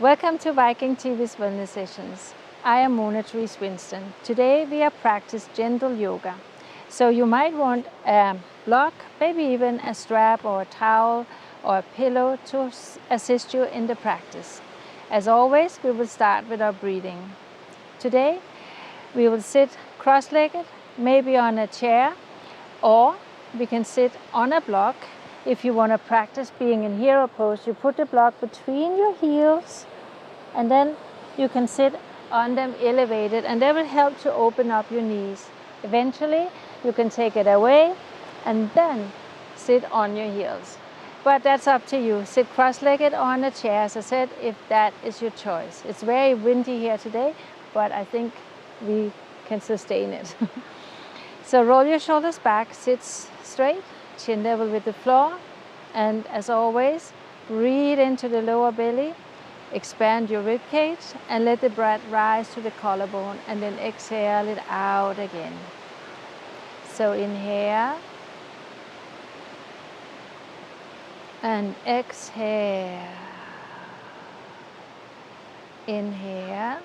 Welcome to Viking.TV's Wellness Sessions. I am Mona Therese. Today we are practice gentle yoga. So you might want a block, maybe even a strap or a towel or a pillow to assist you in the practice. As always, we will start with our breathing. Today we will sit cross-legged, maybe on a chair, or we can sit on a block. If you want to practice being in hero pose, you put the block between your heels and then you can sit on them elevated, and that will help to open up your knees. Eventually you can take it away and then sit on your heels. But that's up to you. Sit cross-legged on a chair, as I said, if that is your choice. It's very windy here today, but I think we can sustain it. So roll your shoulders back, sit straight, chin level with the floor, and as always, breathe into the lower belly, expand your rib cage, and let the breath rise to the collarbone, and then exhale it out again. So inhale and exhale. Inhale,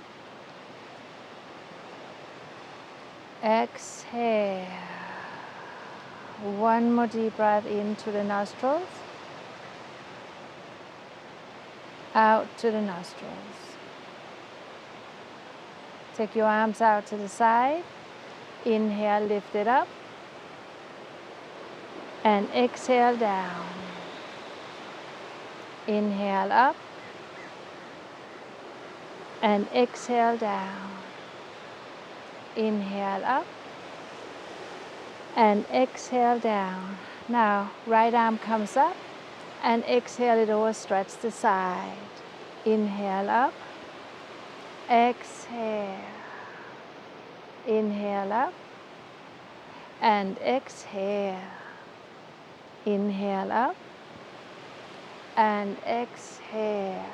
exhale. One more deep breath into the nostrils, out to the nostrils. Take your arms out to the side. Inhale, lift it up, and exhale down. Inhale up, and exhale down. Inhale up, and exhale down. Now, right arm comes up, and exhale it over, stretch the side. Inhale up, exhale. Inhale up, and exhale. Inhale up, and exhale.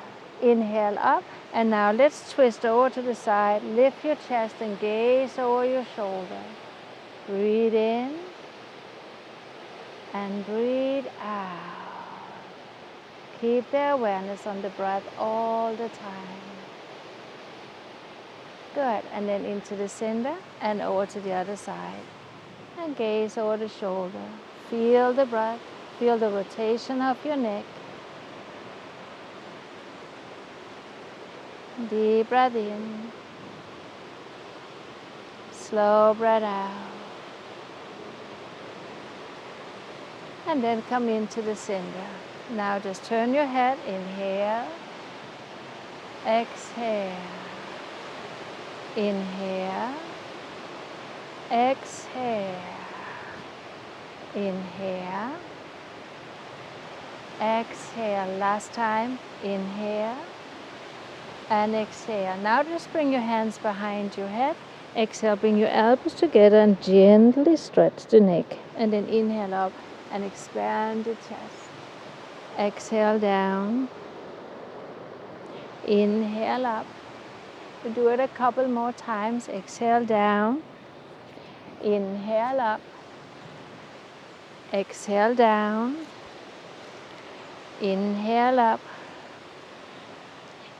Inhale up, and now let's twist over to the side. Lift your chest and gaze over your shoulder. Breathe in and breathe out. Keep the awareness on the breath all the time. Good, and then into the center and over to the other side. And gaze over the shoulder. Feel the breath, feel the rotation of your neck. Deep breath in. Slow breath out. And then come into the center. Now just turn your head, inhale, exhale, inhale, exhale, inhale, exhale. Last time, inhale and exhale. Now just bring your hands behind your head. Exhale, bring your elbows together and gently stretch the neck. And then inhale up and expand the chest. Exhale down. Inhale up. We do it a couple more times. Exhale down. Inhale up. Exhale down. Inhale up.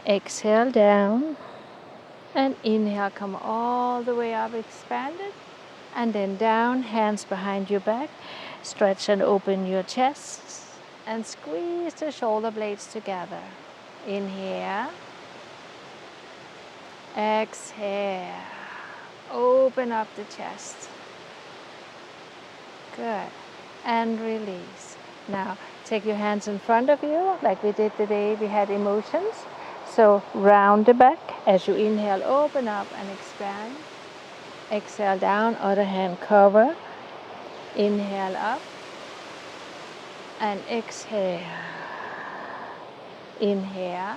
Exhale down. And inhale, come all the way up, expanded. And then down, hands behind your back. Stretch and open your chest. And squeeze the shoulder blades together. Inhale. Exhale. Open up the chest. Good. And release. Now, take your hands in front of you, like we did the day we had emotions. So, round the back. As you inhale, open up and expand. Exhale down, other hand cover. Inhale up. And exhale. Inhale.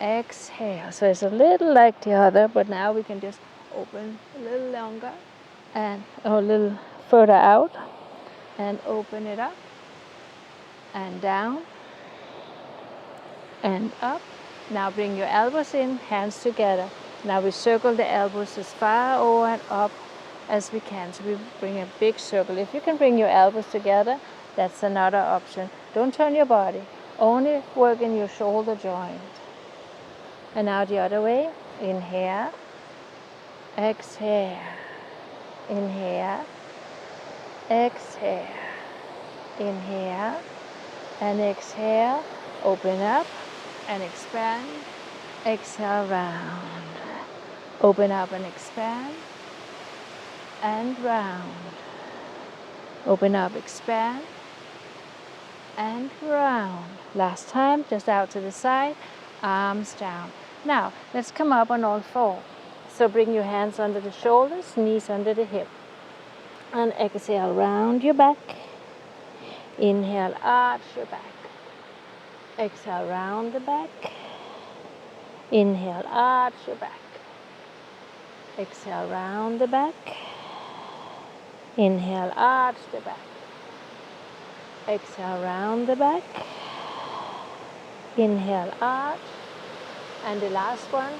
Exhale. So it's a little like the other, but now we can just open a little longer and a little further out and open it up and down and up. Now bring your elbows in, hands together. Now we circle the elbows as far over and up as we can. So we bring a big circle. If you can bring your elbows together, that's another option. Don't turn your body. Only work in your shoulder joint. And now the other way. Inhale, exhale, inhale, exhale, inhale, and exhale. Open up and expand. Exhale, round. Open up and expand. And round. Open up, expand. And round. Last time, just out to the side, arms down. Now, let's come up on all four. So bring your hands under the shoulders, knees under the hip. And exhale, round your back. Inhale, arch your back. Exhale, round the back. Inhale, arch your back. Exhale, round the back. Inhale, arch the back. Exhale, round the back. Inhale, arch. And the last one,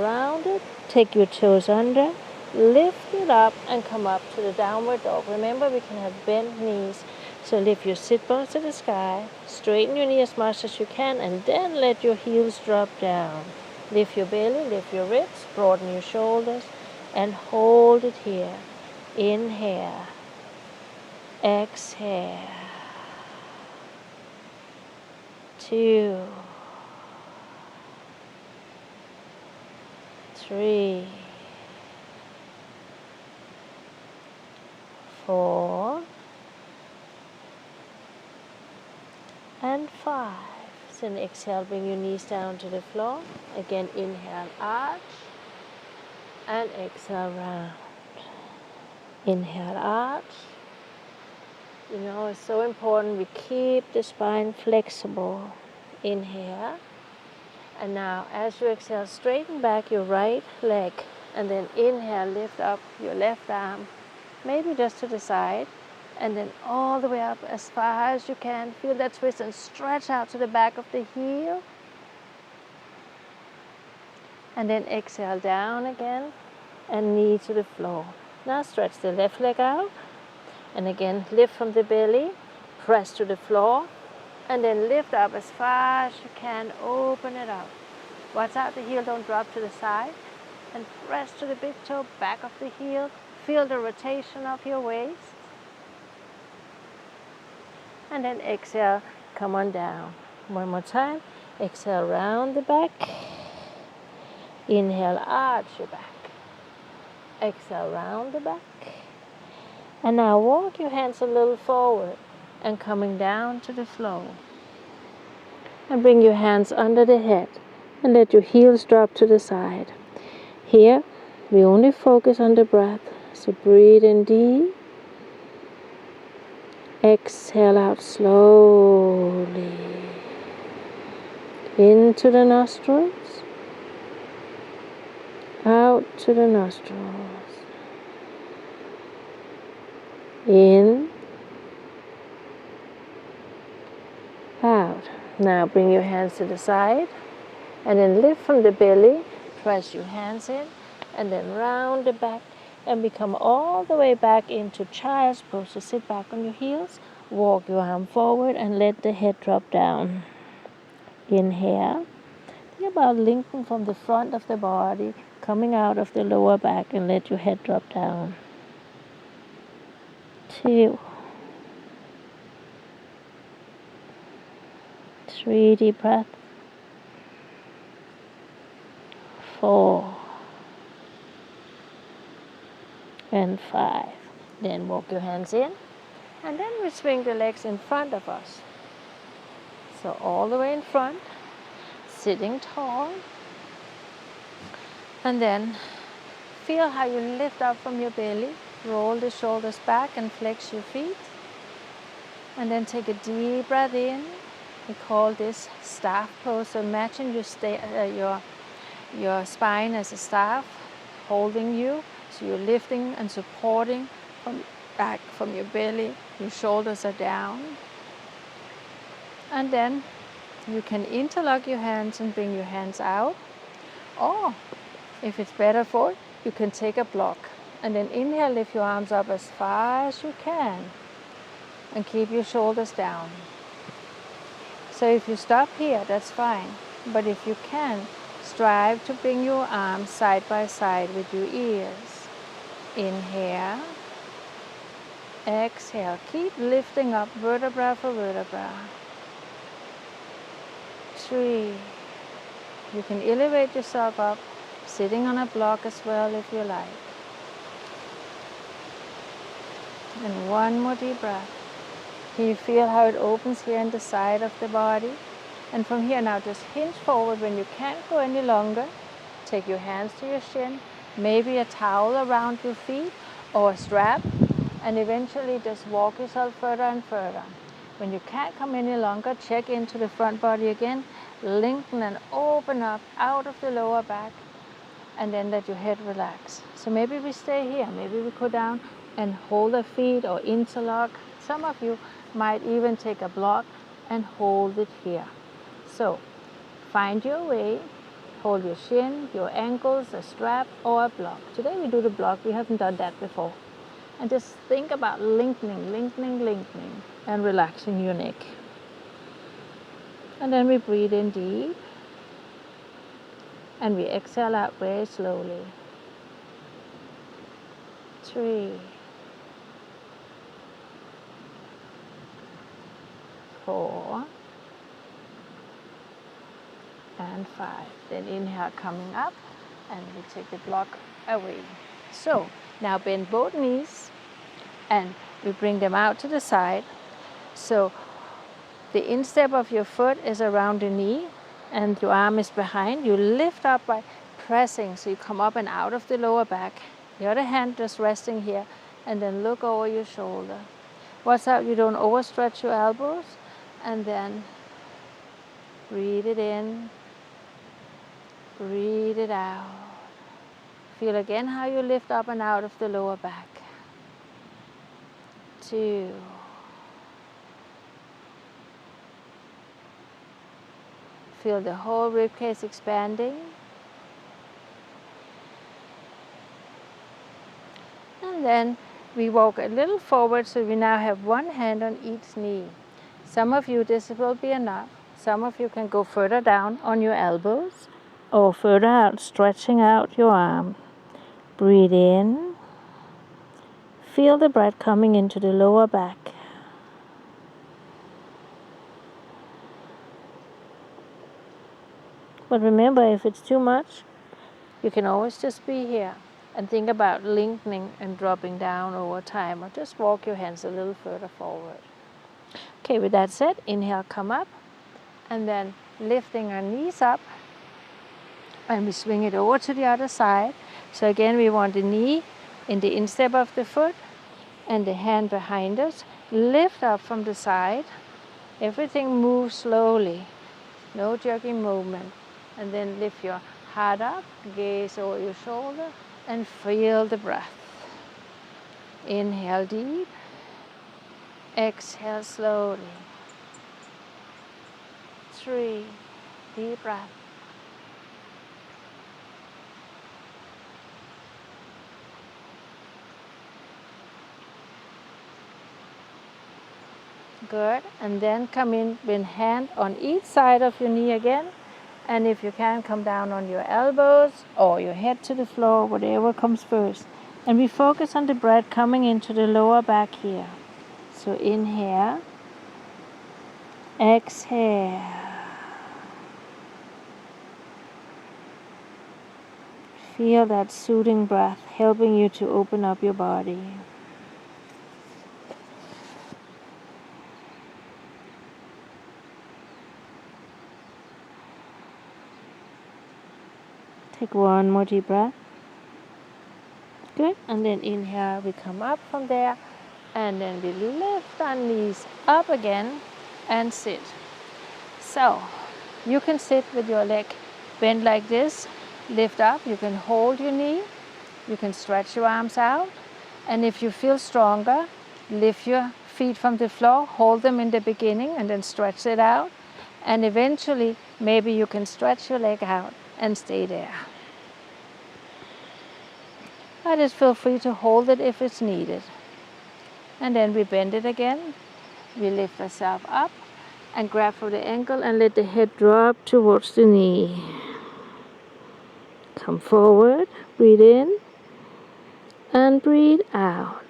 round it. Take your toes under. Lift it up and come up to the downward dog. Remember, we can have bent knees. So lift your sit bones to the sky. Straighten your knee as much as you can. And then let your heels drop down. Lift your belly, lift your ribs. Broaden your shoulders. And hold it here. Inhale. Exhale. 2, 3, 4, and 5. Then exhale, bring your knees down to the floor. Again, inhale, arch, and exhale, round. Inhale, arch. You know, it's so important we keep the spine flexible. Inhale. And now, as you exhale, straighten back your right leg. And then inhale, lift up your left arm, maybe just to the side. And then all the way up as far as you can. Feel that twist and stretch out to the back of the heel. And then exhale down again and knee to the floor. Now stretch the left leg out. And again, lift from the belly, press to the floor, and then lift up as far as you can, open it up. Watch out the heel don't drop to the side, and press to the big toe, back of the heel. Feel the rotation of your waist. And then exhale, come on down. One more time, exhale, round the back. Inhale, arch your back. Exhale, round the back. And now walk your hands a little forward and coming down to the floor. And bring your hands under the head and let your heels drop to the side. Here, we only focus on the breath. So breathe in deep. Exhale out slowly. Into the nostrils. Out to the nostrils. In, out. Now bring your hands to the side and then lift from the belly, press your hands in and then round the back and we come all the way back into child's pose. So sit back on your heels, walk your arm forward and let the head drop down. Inhale. Think about linking from the front of the body, coming out of the lower back and let your head drop down. 2, 3 deep breaths. 4 and 5. Then walk your hands in and then we swing the legs in front of us. So all the way in front, sitting tall. And then feel how you lift up from your belly. Roll the shoulders back and flex your feet. And then take a deep breath in. We call this staff pose. So imagine your spine as a staff holding you. So you're lifting and supporting from back from your belly. Your shoulders are down. And then you can interlock your hands and bring your hands out. Or if it's better for it, you can take a block. And then inhale, lift your arms up as far as you can. And keep your shoulders down. So if you stop here, that's fine. But if you can, strive to bring your arms side by side with your ears. Inhale. Exhale. Keep lifting up vertebra for vertebra. 3. You can elevate yourself up, sitting on a block as well if you like. And one more deep breath. Can you feel how it opens here in the side of the body? And from here now, just hinge forward when you can't go any longer. Take your hands to your shin, maybe a towel around your feet or a strap, and eventually just walk yourself further and further. When you can't come any longer, check into the front body again, lengthen and open up out of the lower back, and then let your head relax. So maybe we stay here, maybe we go down and hold the feet or interlock. Some of you might even take a block and hold it here. So find your way, hold your shin, your ankles, a strap or a block. Today we do the block, we haven't done that before. And just think about lengthening, lengthening, lengthening, and relaxing your neck. And then we breathe in deep, and we exhale out very slowly. 3, 4, and 5. Then inhale coming up, and we take the block away. So now bend both knees, and we bring them out to the side. So the instep of your foot is around the knee, and your arm is behind. You lift up by pressing, so you come up and out of the lower back. The other hand just resting here, and then look over your shoulder. Watch out you don't overstretch your elbows, and then breathe it in, breathe it out. Feel again how you lift up and out of the lower back. 2. Feel the whole ribcage expanding. And then we walk a little forward, so we now have one hand on each knee. Some of you, this will be enough. Some of you can go further down on your elbows or further out, stretching out your arm. Breathe in. Feel the breath coming into the lower back. But remember, if it's too much, you can always just be here and think about lengthening and dropping down over time, or just walk your hands a little further forward. Okay, with that said, inhale, come up, and then lifting our knees up, and we swing it over to the other side. So again, we want the knee in the instep of the foot and the hand behind us. Lift up from the side. Everything moves slowly, no jerking movement. And then lift your heart up, gaze over your shoulder, and feel the breath. Inhale deep, exhale slowly. 3, deep breath. Good, and then come in with hand on each side of your knee again. And if you can, come down on your elbows or your head to the floor, whatever comes first. And we focus on the breath coming into the lower back here. So inhale, exhale. Feel that soothing breath helping you to open up your body. Take one more deep breath. Good. And then inhale, we come up from there. And then we lift our knees up again and sit. So you can sit with your leg bent like this. Lift up. You can hold your knee. You can stretch your arms out. And if you feel stronger, lift your feet from the floor. Hold them in the beginning and then stretch it out. And eventually, maybe you can stretch your leg out and stay there. I just feel free to hold it if it's needed. And then we bend it again. We lift ourselves up. and grab for the ankle and let the head drop towards the knee. Come forward, breathe in and breathe out.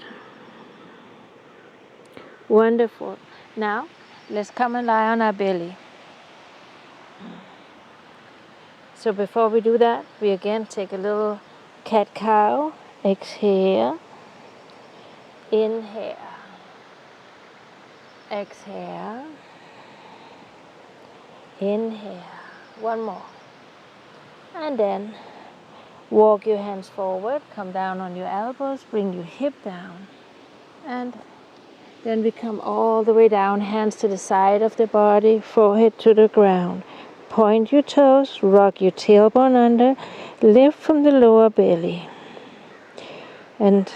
Wonderful. Now let's come and lie on our belly. So before we do that, we again take a little cat-cow. Exhale, inhale, exhale, inhale. One more. And then walk your hands forward, come down on your elbows, bring your hip down. And then we come all the way down, hands to the side of the body, forehead to the ground. Point your toes, rock your tailbone under, lift from the lower belly. And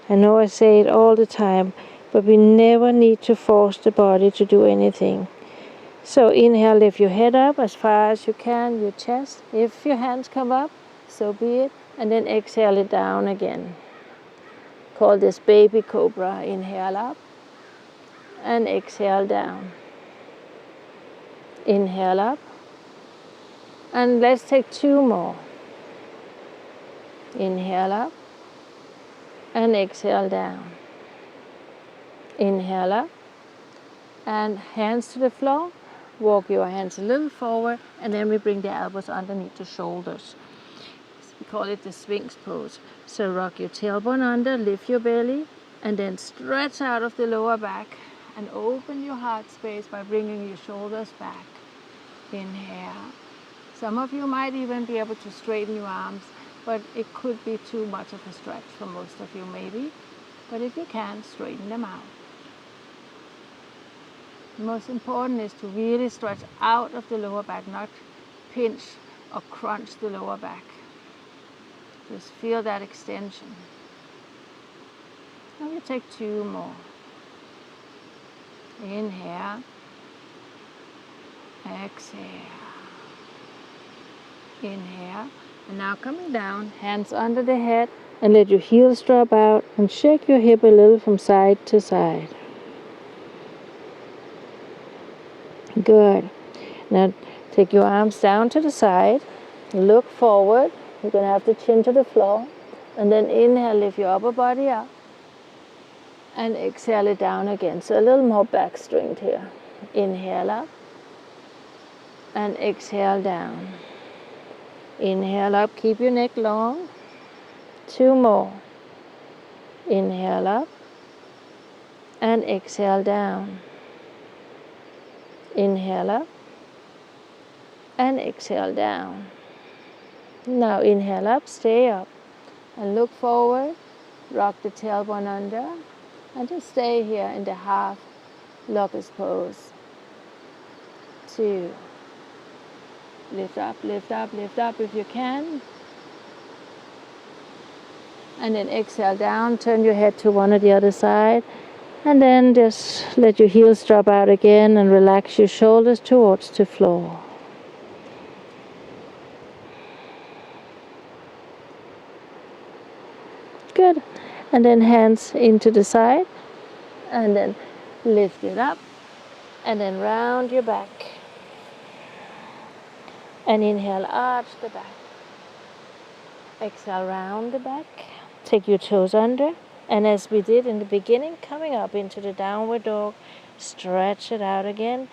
I know I say it all the time, but we never need to force the body to do anything. So inhale, lift your head up as far as you can, your chest. If your hands come up, so be it. And then exhale it down again. Call this baby cobra. Inhale up and exhale down. Inhale up. And let's take 2 more. Inhale up and exhale down. Inhale up and hands to the floor. Walk your hands a little forward and then we bring the elbows underneath the shoulders. We call it the Sphinx pose. So rock your tailbone under, lift your belly and then stretch out of the lower back and open your heart space by bringing your shoulders back. Inhale. Some of you might even be able to straighten your arms, but it could be too much of a stretch for most of you maybe. But if you can, straighten them out. The most important is to really stretch out of the lower back, not pinch or crunch the lower back. Just feel that extension. And we take 2 more. Inhale. Exhale. Inhale. And now coming down, hands under the head, and let your heels drop out and shake your hip a little from side to side. Good. Now take your arms down to the side, look forward. You're going to have the chin to the floor. And then inhale, lift your upper body up. And exhale it down again. So a little more back strength here. Inhale up. And exhale down. Inhale up, keep your neck long. 2 more. Inhale up. And exhale down. Inhale up. And exhale down. Now inhale up, stay up. And look forward. Rock the tailbone under. And just stay here in the half locust pose. 2. Lift up, lift up, lift up if you can. And then exhale down, turn your head to one or the other side. And then just let your heels drop out again and relax your shoulders towards the floor. Good. And then hands into the side. And then lift it up. And then round your back. And inhale, arch the back. Exhale, round the back. Take your toes under. And as we did in the beginning, coming up into the downward dog, stretch it out again.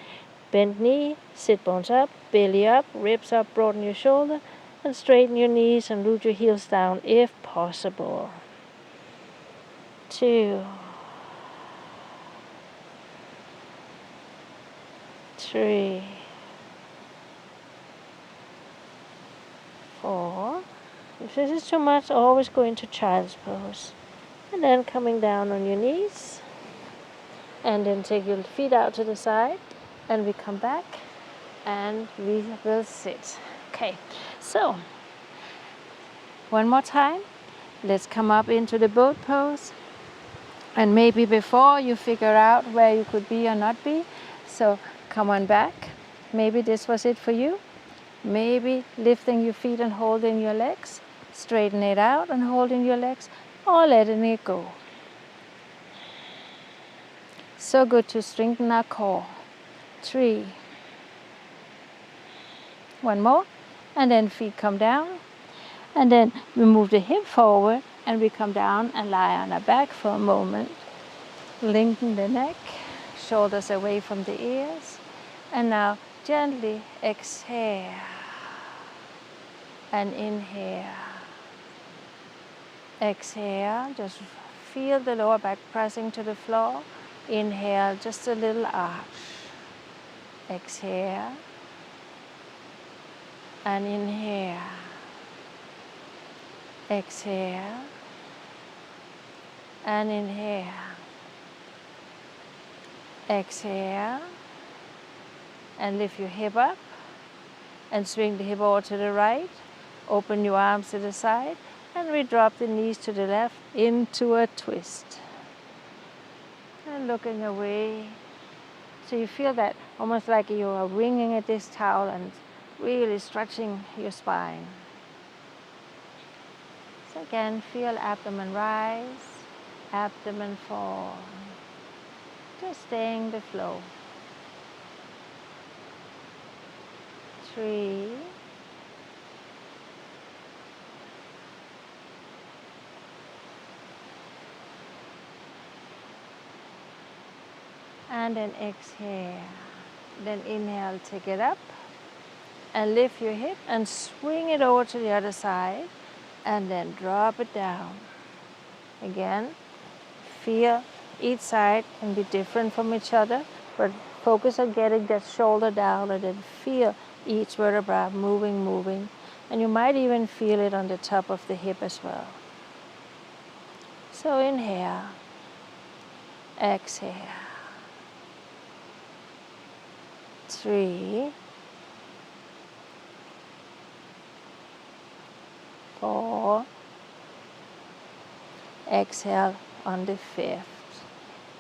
Bend knee, sit bones up, belly up, ribs up, broaden your shoulder, and straighten your knees and root your heels down if possible. 2. 3. 4. If this is too much, always go into child's pose. And then coming down on your knees. And then take your feet out to the side. And we come back. And we will sit. Okay, so one more time. Let's come up into the boat pose. And maybe before you figure out where you could be or not be. So come on back. Maybe this was it for you. Maybe lifting your feet and holding your legs. Straighten it out and holding your legs. Or letting it go. So good to strengthen our core. 3. One more, and then feet come down, and then we move the hip forward, and we come down and lie on our back for a moment. Lengthen the neck, shoulders away from the ears, and now gently exhale and inhale. Exhale, just feel the lower back pressing to the floor. Inhale, just a little arch. Exhale and inhale. Exhale and inhale. Exhale and lift your hip up and swing the hip over to the right. Open your arms to the side and we drop the knees to the left into a twist. And looking away. So you feel that almost like you are wringing at this towel and really stretching your spine. So again, feel abdomen rise, abdomen fall. Just staying the flow. 3. And then exhale. Then inhale, take it up and lift your hip and swing it over to the other side and then drop it down. Again, feel each side can be different from each other, but focus on getting that shoulder down and then feel each vertebra moving. And you might even feel it on the top of the hip as well. So inhale, exhale. 3, 4, exhale on the 5th.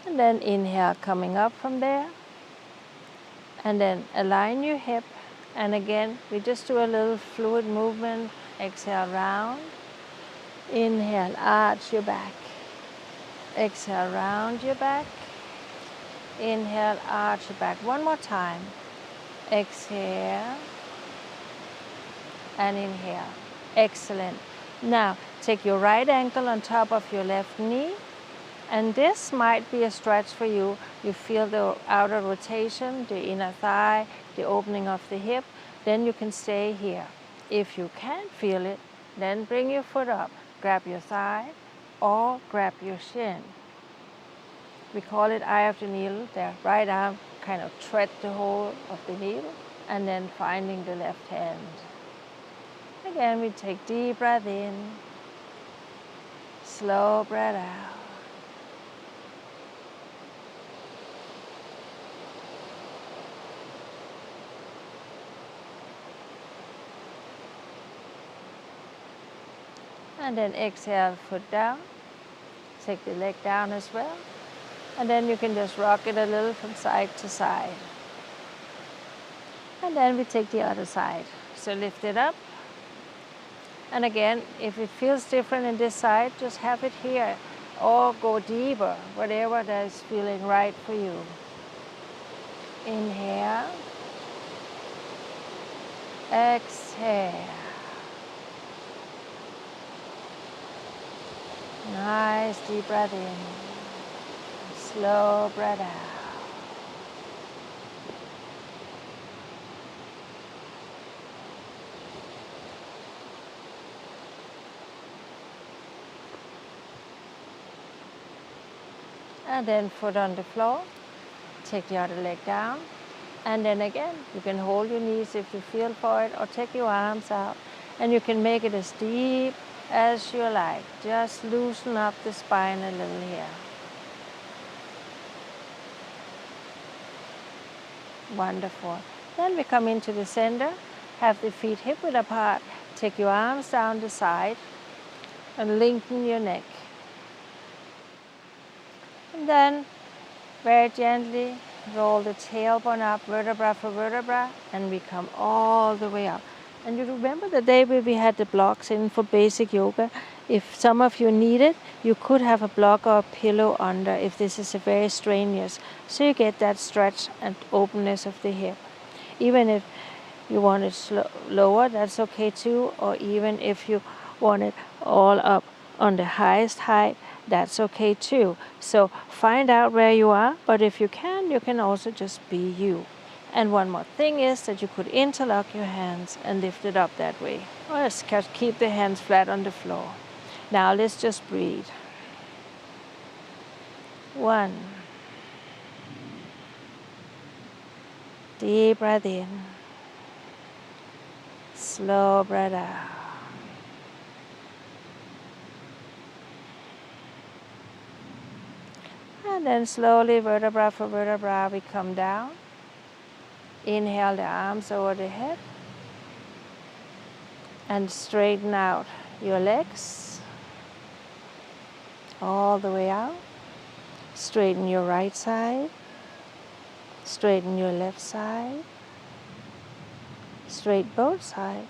And then inhale coming up from there. And then align your hip. And again, we just do a little fluid movement. Exhale round. Inhale, arch your back. Exhale, round your back. Inhale, arch your back. One more time. Exhale and inhale. Excellent. Now, take your right ankle on top of your left knee. And this might be a stretch for you. You feel the outer rotation, the inner thigh, the opening of the hip. Then you can stay here. If you can't feel it, then bring your foot up. Grab your thigh or grab your shin. We call it eye of the needle. The right arm kind of tread the hole of the needle and then finding the left hand. Again, we take deep breath in, slow breath out. And then exhale, foot down. Take the leg down as well. And then you can just rock it a little from side to side. And then we take the other side. So lift it up. And again, if it feels different in this side, just have it here. Or go deeper, whatever that is feeling right for you. Inhale. Exhale. Nice deep breath in. Slow breath out. And then foot on the floor. Take the other leg down. And then again, you can hold your knees if you feel for it, or take your arms out. And you can make it as deep as you like. Just loosen up the spine a little here. Wonderful. Then we come into the center, have the feet hip width apart. Take your arms down the side and lengthen your neck. And then very gently roll the tailbone up vertebra for vertebra, and we come all the way up. And you remember the day where we had the blocks in for basic yoga? If some of you need it, you could have a block or a pillow under if this is a very strenuous. So you get that stretch and openness of the hip. Even if you want it lower, that's okay too. Or even if you want it all up on the highest height, that's okay too. So find out where you are, but if you can also just be you. And one more thing is that you could interlock your hands and lift it up that way. Or just keep the hands flat on the floor. Now let's just breathe. 1. Deep breath in. Slow breath out. And then slowly, vertebra for vertebra, we come down. Inhale the arms over the head. And straighten out your legs. All the way out. Straighten your right side. Straighten your left side. Straight both sides.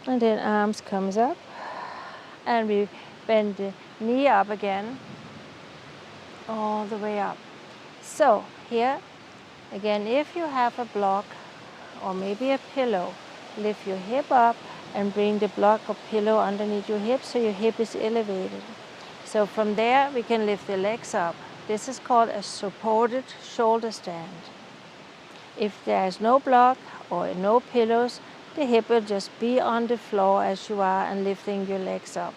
And then arms comes up. And we bend the knee up again. All the way up. So here, again, if you have a block or maybe a pillow, lift your hip up and bring the block or pillow underneath your hip so your hip is elevated. So from there, we can lift the legs up. This is called a supported shoulder stand. If there is no block or no pillows, the hip will just be on the floor as you are and lifting your legs up.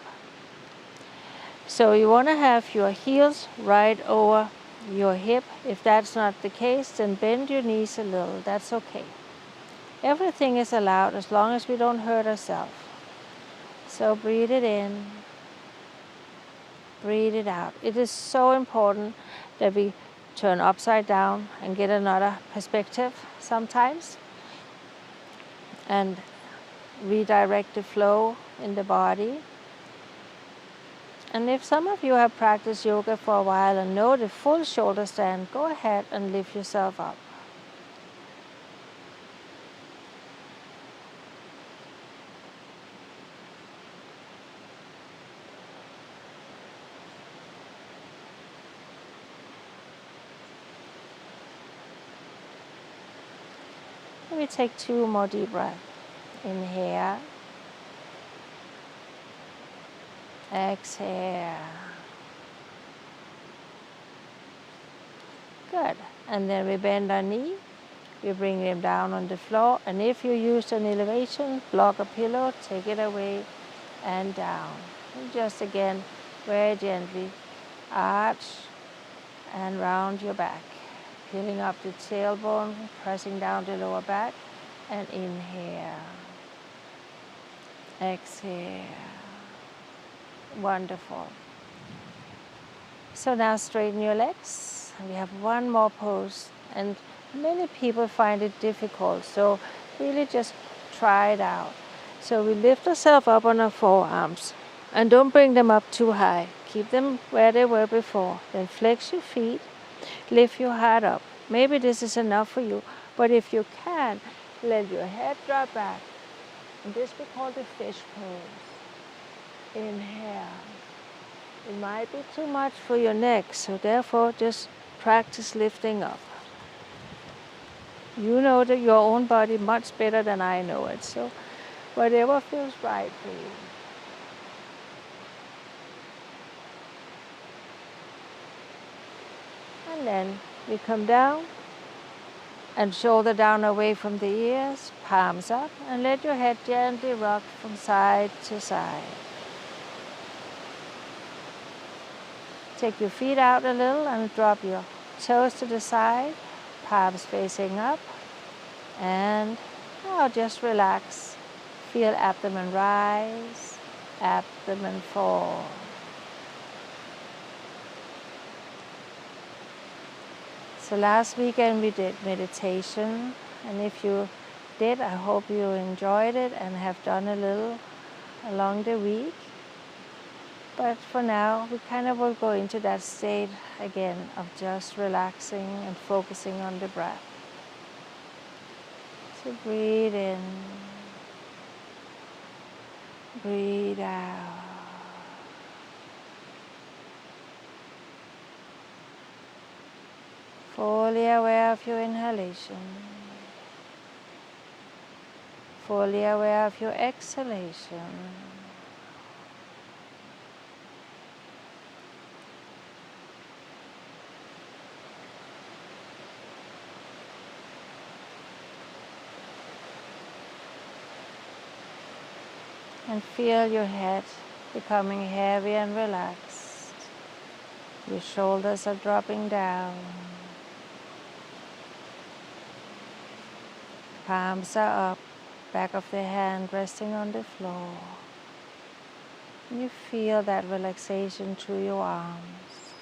So you want to have your heels right over your hip. If that's not the case, then bend your knees a little. That's okay. Everything is allowed as long as we don't hurt ourselves. So breathe it in. Breathe it out. It is so important that we turn upside down and get another perspective sometimes and redirect the flow in the body. And if some of you have practiced yoga for a while and know the full shoulder stand, go ahead and lift yourself up. We take 2 more deep breaths. Inhale. Exhale. Good. And then we bend our knee. We bring them down on the floor. And if you use an elevation, block a pillow, take it away and down. And just again, very gently, arch and round your back. Peeling up the tailbone, pressing down the lower back, and inhale. Exhale. Wonderful. So now straighten your legs. We have one more pose, and many people find it difficult, so really just try it out. So we lift ourselves up on our forearms, and don't bring them up too high. Keep them where they were before. Then flex your feet. Lift your heart up. Maybe this is enough for you, but if you can, let your head drop back. And this we call the fish pose. Inhale. It might be too much for your neck, so therefore just practice lifting up. You know your own body much better than I know it, so whatever feels right for you. And then we come down and shoulder down away from the ears, palms up, and let your head gently rock from side to side. Take your feet out a little and drop your toes to the side, palms facing up, and now just relax. Feel abdomen rise, abdomen fall. So last weekend we did meditation, and if you did, I hope you enjoyed it and have done a little along the week. But for now, we kind of will go into that state again of just relaxing and focusing on the breath. So breathe in, breathe out. Fully aware of your inhalation, fully aware of your exhalation. And feel your head becoming heavy and relaxed. Your shoulders are dropping down. Palms are up, back of the hand resting on the floor. And you feel that relaxation through your arms.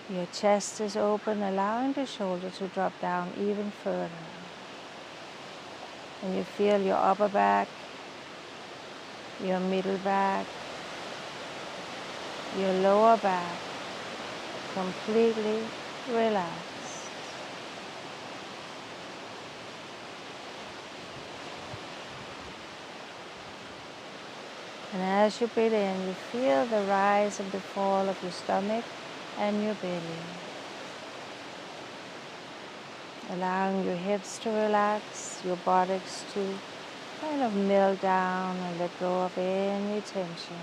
Your chest is open, allowing the shoulder to drop down even further. And you feel your upper back, your middle back, your lower back completely relaxed. And as you breathe in, you feel the rise and the fall of your stomach and your belly. Allowing your hips to relax, your buttocks to kind of melt down and let go of any tension.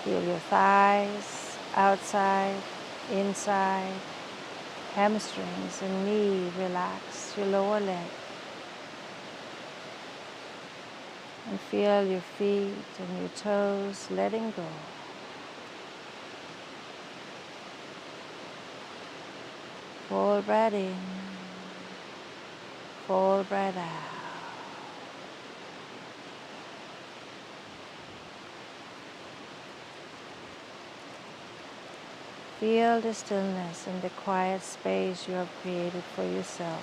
Feel your thighs, outside, inside, hamstrings and knee relax, your lower leg. And feel your feet and your toes letting go. Full breath in, full breath out. Feel the stillness and the quiet space you have created for yourself.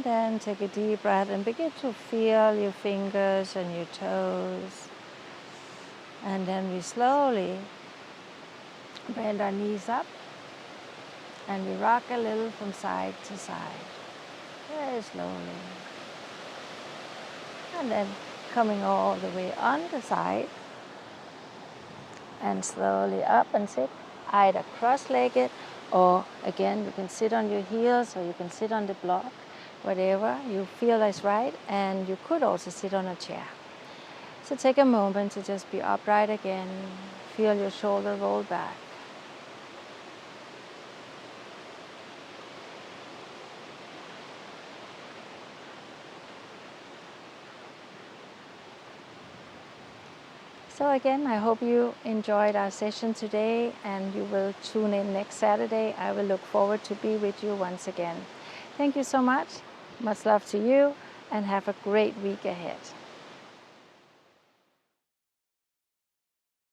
Then take a deep breath and begin to feel your fingers and your toes. And then we slowly bend our knees up and we rock a little from side to side, very slowly. And then coming all the way on the side and slowly up and sit, either cross-legged or again you can sit on your heels or you can sit on the block. Whatever you feel is right, and you could also sit on a chair. So take a moment to just be upright again. Feel your shoulder roll back. So again, I hope you enjoyed our session today and you will tune in next Saturday. I will look forward to be with you once again. Thank you so much. Much love to you and have a great week ahead.